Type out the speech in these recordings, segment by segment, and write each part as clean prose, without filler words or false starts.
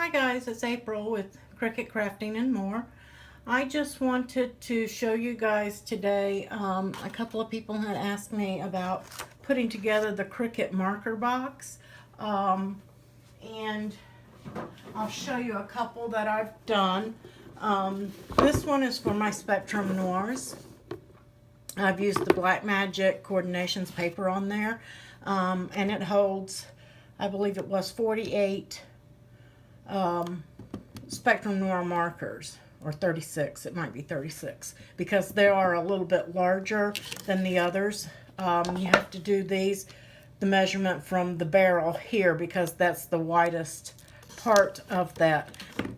Hi guys, it's April with Cricut Crafting and More. I just wanted to show you guys today, a couple of people had asked me about putting together the Cricut marker box. And I'll show you a couple that I've done. This one is for my Spectrum Noirs. I've used the Black Magic Coordinations paper on there. And it holds, I believe it was 48 Spectrum Noir markers, or 36, it might be 36, because they are a little bit larger than the others. You have to do the measurement from the barrel here, because that's the widest part of that.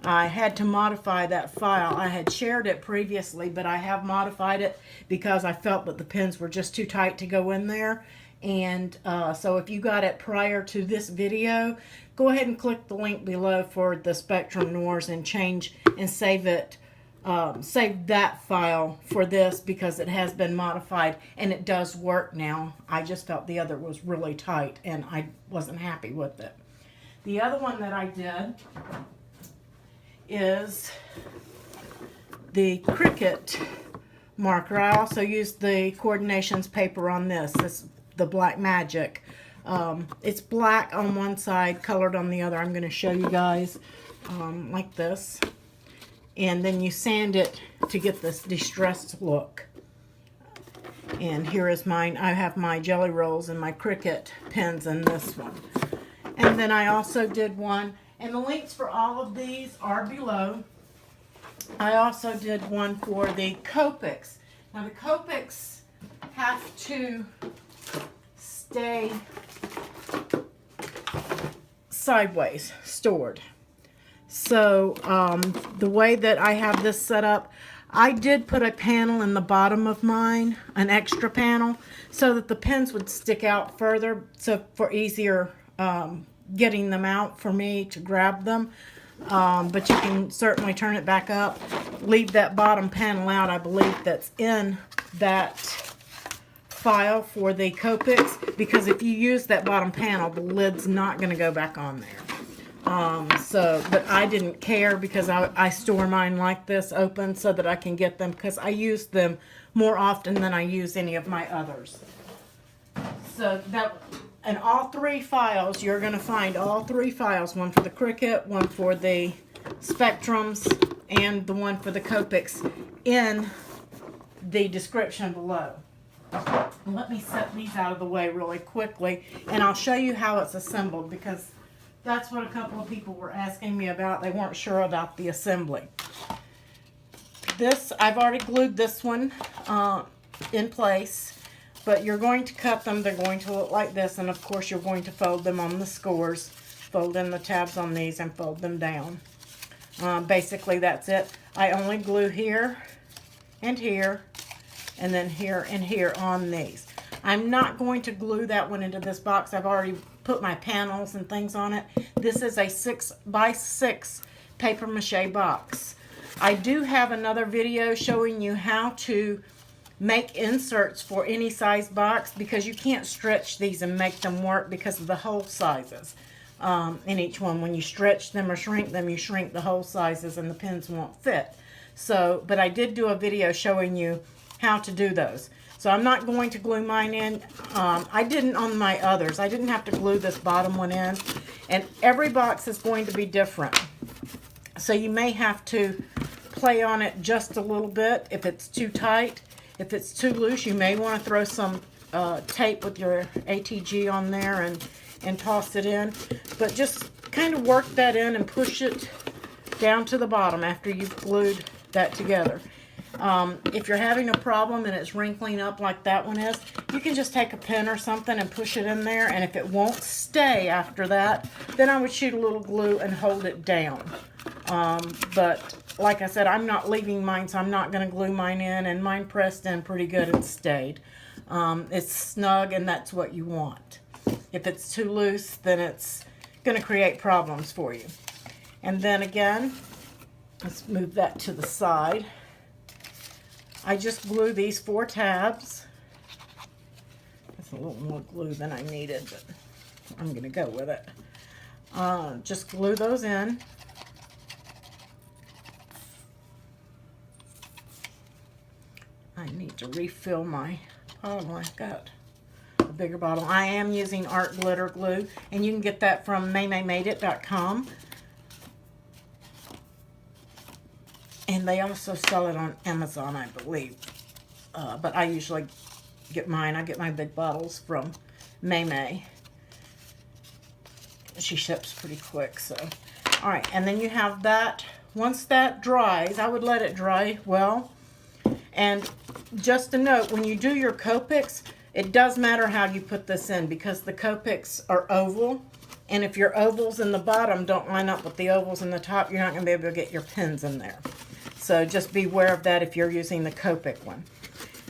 I had to modify that file. I had shared it previously, but I have modified it because I felt that the pins were just too tight to go in there. And so if you got it prior to this video, go ahead and click the link below for the Spectrum Noirs and change and save it. Save that file for this because it has been modified and it does work now. I just felt the other was really tight and I wasn't happy with it. The other one that I did is the Cricut marker. I also used the Coordinations paper on this. This the Black Magic. It's black on one side, colored on the other. I'm going to show you guys like this. And then you sand it to get this distressed look. And here is mine. I have my Jelly Rolls and my Cricut pens in this one. And then I also did one, and the links for all of these are below. I also did one for the Copics. Now the Copics have to stay sideways, stored. So the way that I have this set up, I did put a panel in the bottom of mine, an extra panel, so that the pins would stick out further, so for easier getting them out for me to grab them. But you can certainly turn it back up, leave that bottom panel out. I believe that's in that file for the Copics, because if you use that bottom panel, the lid's not going to go back on there. But I didn't care because I store mine like this open so that I can get them, because I use them more often than I use any of my others. So that, and all three files, you're going to find all three files, one for the Cricut, one for the Spectrums, and the one for the Copics in the description below. Let me set these out of the way really quickly, and I'll show you how it's assembled, because that's what a couple of people were asking me about. They weren't sure about the assembly. This, I've already glued this one in place, but you're going to cut them. They're going to look like this, and of course you're going to fold them on the scores, fold in the tabs on these, and fold them down. Basically that's it. I only glue here and here, and then here and here on these. I'm not going to glue that one into this box. I've already put my panels and things on it. This is a 6x6 paper mache box. I do have another video showing you how to make inserts for any size box, because you can't stretch these and make them work because of the hole sizes in each one. When you stretch them or shrink them, you shrink the hole sizes and the pins won't fit. So, but I did do a video showing you how to do those. So I'm not going to glue mine in. I didn't on my others. I didn't have to glue this bottom one in. And every box is going to be different. So you may have to play on it just a little bit if it's too tight. If it's too loose, you may want to throw some tape with your ATG on there and toss it in. But just kind of work that in and push it down to the bottom after you've glued that together. If you're having a problem and it's wrinkling up like that one is, you can just take a pin or something and push it in there, and if it won't stay after that, then I would shoot a little glue and hold it down. But like I said, I'm not leaving mine, so I'm not going to glue mine in, and mine pressed in pretty good and stayed. It's snug, and that's what you want. If it's too loose, then it's going to create problems for you. And then again, let's move that to the side. I just glue these 4 tabs. That's a little more glue than I needed, but I'm going to go with it. Just glue those in. I need to refill my bottle. I've got a bigger bottle. I am using art glitter glue, and you can get that from maymaymadeit.com. And they also sell it on Amazon, I believe. But I usually get mine. I get my big bottles from Maymay. She ships pretty quick, so. All right, and then you have that. Once that dries, I would let it dry well. And just a note, when you do your Copics, it does matter how you put this in, because the Copics are oval. And if your ovals in the bottom don't line up with the ovals in the top, you're not going to be able to get your pins in there. So just be aware of that if you're using the Copic one.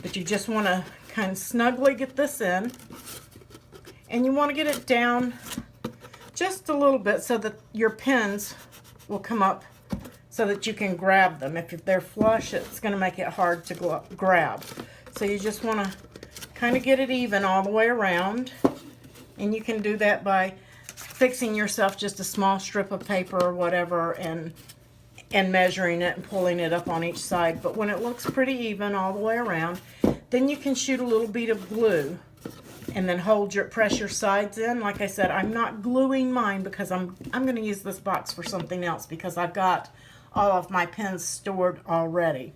But you just want to kind of snugly get this in. And you want to get it down just a little bit so that your pins will come up so that you can grab them. If they're flush, it's going to make it hard to grab. So you just want to kind of get it even all the way around. And you can do that by fixing yourself just a small strip of paper or whatever and measuring it and pulling it up on each side. But when it looks pretty even all the way around, then you can shoot a little bead of glue and then press your sides in. Like I said, I'm not gluing mine because I'm going to use this box for something else, because I've got all of my pins stored already.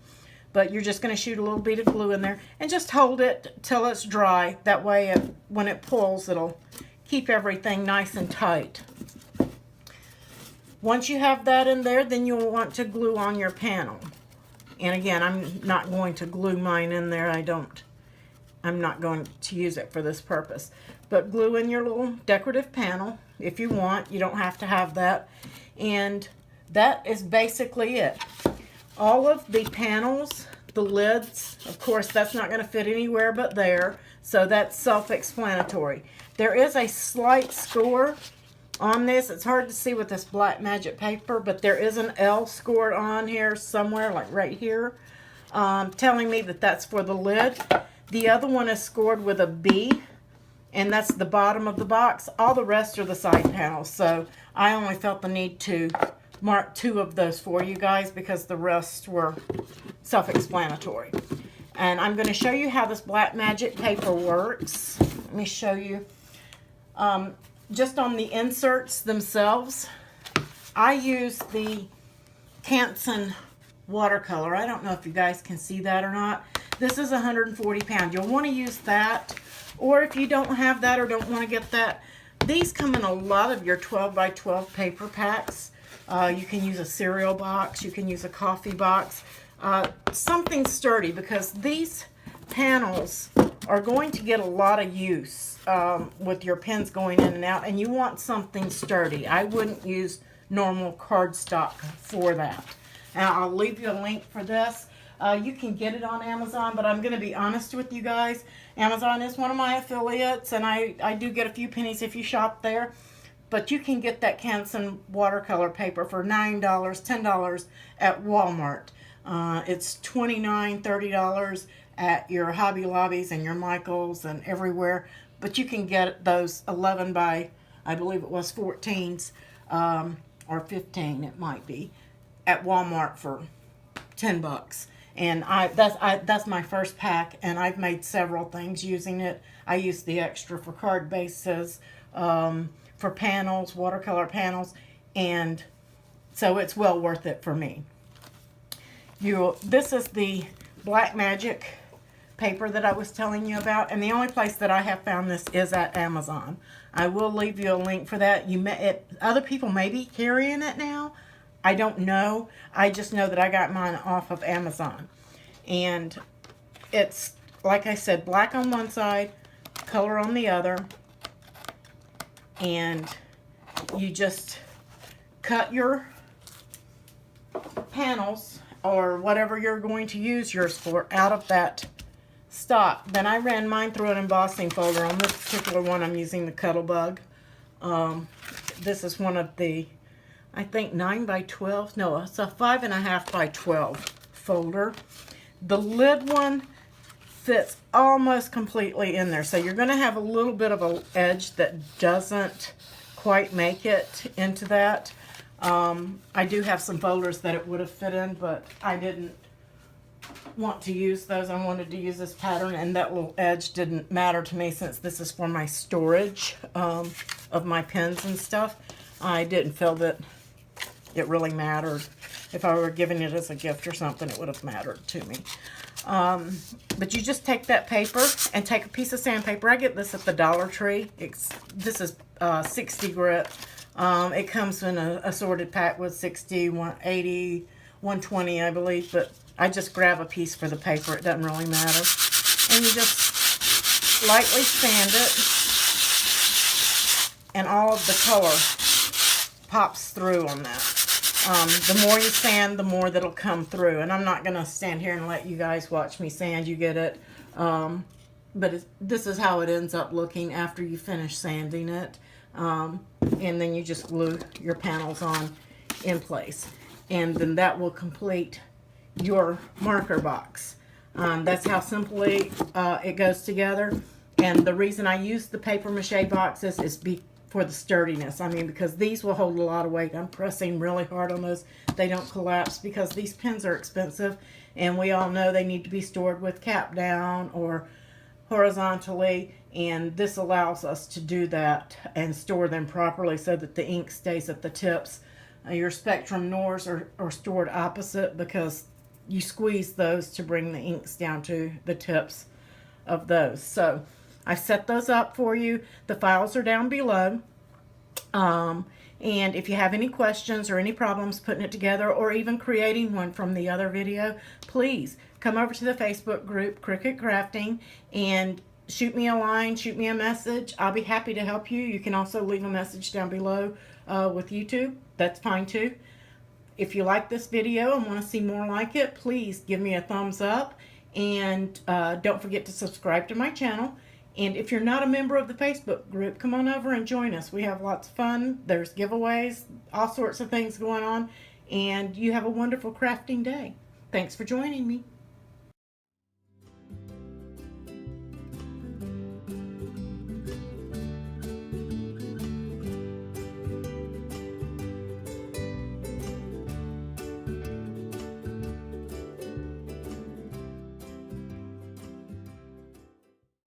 But you're just going to shoot a little bead of glue in there and just hold it till it's dry. That way, when it pulls, it'll keep everything nice and tight. Once you have that in there, then you'll want to glue on your panel. And again, I'm not going to glue mine in there. I'm not going to use it for this purpose. But glue in your little decorative panel if you want. You don't have to have that. And that is basically it. All of the panels, the lids, of course, that's not going to fit anywhere but there. So that's self-explanatory. There is a slight score on this. It's hard to see with this black magic paper, but there is an L scored on here somewhere, like right here, telling me that that's for the lid. The other one is scored with a B, and that's the bottom of the box. All the rest are the side panels, so I only felt the need to mark 2 of those for you guys because the rest were self-explanatory. And I'm going to show you how this black magic paper works. Let me show you. Just on the inserts themselves, I use the Canson watercolor. I don't know if you guys can see that or not. This is 140 pounds. You'll want to use that, or if you don't have that or don't want to get that, these come in a lot of your 12 by 12 paper packs. You can use a cereal box. You can use a coffee box. Something sturdy, because these panels are going to get a lot of use with your pens going in and out, and you want something sturdy. I wouldn't use normal cardstock for that. Now, I'll leave you a link for this. You can get it on Amazon, but I'm going to be honest with you guys. Amazon is one of my affiliates, and I do get a few pennies if you shop there. But you can get that Canson watercolor paper for $9, $10 at Walmart. It's $29, $30 at your Hobby Lobbies and your Michaels and everywhere. But you can get those 11 by, I believe it was 14s, or 15 it might be, at Walmart for 10 bucks. And that's my first pack, and I've made several things using it. I use the extra for card bases, for panels, watercolor panels, and so it's well worth it for me. This is the black magic paper that I was telling you about, and the only place that I have found this is at Amazon. I will leave you a link for that. Other people may be carrying it now. I don't know. I just know that I got mine off of Amazon. And it's, like I said, black on one side, color on the other. And you just cut your panels or whatever you're going to use yours for out of that stock. Then I ran mine through an embossing folder. On this particular one, I'm using the Cuttlebug. This is one of the, I think 9 by 12. No, it's a 5.5 by 12 folder. The lid one fits almost completely in there. So you're going to have a little bit of an edge that doesn't quite make it into that. I do have some folders that it would have fit in, but I didn't want to use those. I wanted to use this pattern, and that little edge didn't matter to me since this is for my storage of my pens and stuff. I didn't feel that it really mattered. If I were giving it as a gift or something, it would have mattered to me. But you just take that paper and take a piece of sandpaper. I get this at the Dollar Tree. This is 60 grit. It comes in a assorted pack with 60, 180, 120, I believe. But I just grab a piece for the paper. It doesn't really matter. And you just lightly sand it. And all of the color pops through on that. The more you sand, the more that'll come through. And I'm not going to stand here and let you guys watch me sand. You get it. But this is how it ends up looking after you finish sanding it. And then you just glue your panels on in place. And then that will complete your marker box. That's how simply it goes together. And the reason I use the paper mache boxes is for the sturdiness. I mean, because these will hold a lot of weight. I'm pressing really hard on those. They don't collapse because these pens are expensive, and we all know they need to be stored with cap down or horizontally, and this allows us to do that and store them properly so that the ink stays at the tips. Your Spectrum Noirs are stored opposite because you squeeze those to bring the inks down to the tips of those. So I set those up for you. The files are down below. And if you have any questions or any problems putting it together or even creating one from the other video, please come over to the Facebook group, Cricut Crafting, and shoot me a line, shoot me a message. I'll be happy to help you. You can also leave a message down below with YouTube. That's fine too. If you like this video and want to see more like it, please give me a thumbs up. And don't forget to subscribe to my channel. And if you're not a member of the Facebook group, come on over and join us. We have lots of fun. There's giveaways, all sorts of things going on. And you have a wonderful crafting day. Thanks for joining me.